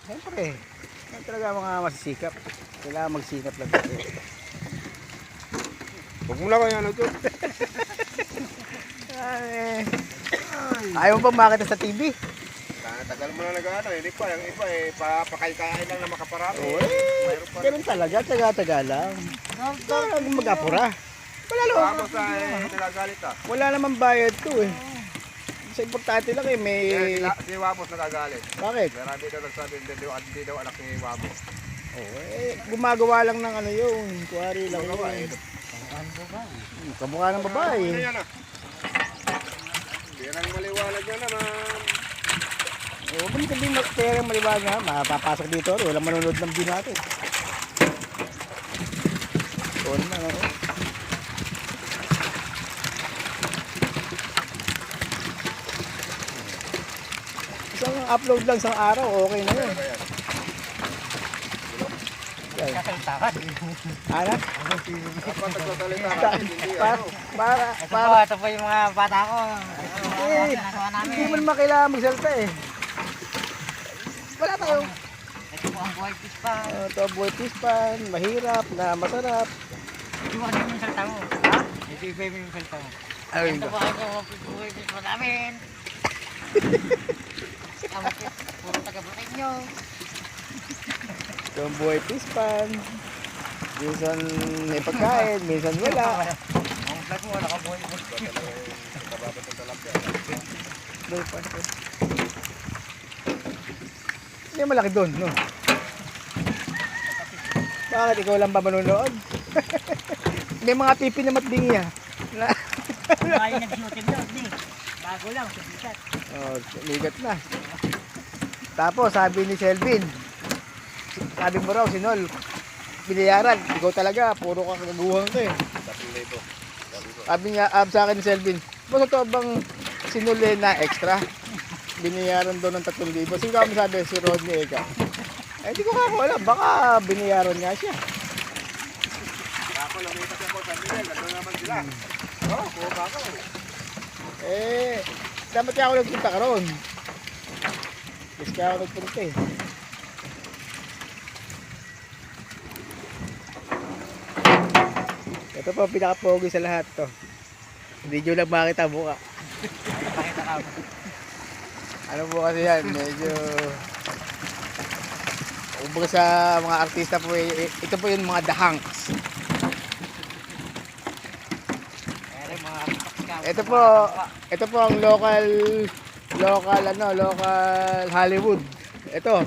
Siyempre, yan talaga mga masisikap. Kailangan magsikap lang tayo. Huwag mo lang kaya ano doon. Ayaw mo pa makita sa TV? Tagal mo na nag-ano, hindi pa. Yung iba papakain lang na makaparami. Mayroon pa. Ganun talaga, taga-taga lang. Kailangan mag-apura. Vamos nagagalit ah. Wala namang bayad to eh. Sa importante lang eh, may... Si Wamos nagagalit. Bakit? Marami daw nagsabi, hindi daw anak ni Wamos. Gumagawa lang ng ano yun. Kuwari lang yun. Kamukha ng babae. Ano yan ah? Hindi nang maliwanag na naman. Kung sabihin magpera maliwanag na, mapapasok dito. Walang manonood ng view natin. Ito naman ako. Isang upload lang isang araw, okay na yun. Kasalitakan. Ano? Dapat nagsasalita natin, hindi ano. Para, Ito po yung mga bata ko. Ginagawa namin. hindi mo naman kailangan magsalita eh. Wala tayo. Ito po ang buhay pispa. Ito buhay pispan, mahirap na masarap. Ito po ano yung salita mo. Ha? Ito yung salita mo. Ayun Ito ba? po ang buhay pispa namin. Puro taga-butin nyo. Ito ang buhay pispan. Minsan may pagkain, minsan wala. Ang vlog mo, nakabuhay mo. Kababat ng talapya. Buhay pa ito. Hindi malaki doon, no? Bakit ikaw lang ba manunood? May mga pipi na matbingi ah. Ay, nag-shooting yun, di. Bago lang, subikat. Oh, ligat na. Tapos sabi ni Selvin, sabi mo raw, Sinol, binayaran. Ikaw talaga, puro ka kagaguhan ko eh. 3,000. Sabi niya, sa akin ni Selvin, ba totoo bang Sinol eh na extra? Binayaran doon ng 3,000. Sino kami sabi, si Rodney Eka. Eh, di ko alam, baka binayaran nga siya. Ako lumitas ako sa Miguel, gano'n naman sila. Oo, buka ako. Eh, dapat kaya ako nagpunta ka roon. Yes, kaya ako nagpunta eh. Ito po, pinaka-pogi sa lahat to. Hindi nyo lang makita buka. Pakita ka mo. Ano po kasi yan, medyo... Kumbaga sa mga artista po, ito po yung mga dahangs. Pero mga pakikaw. Ito po ang local Hollywood. Ito,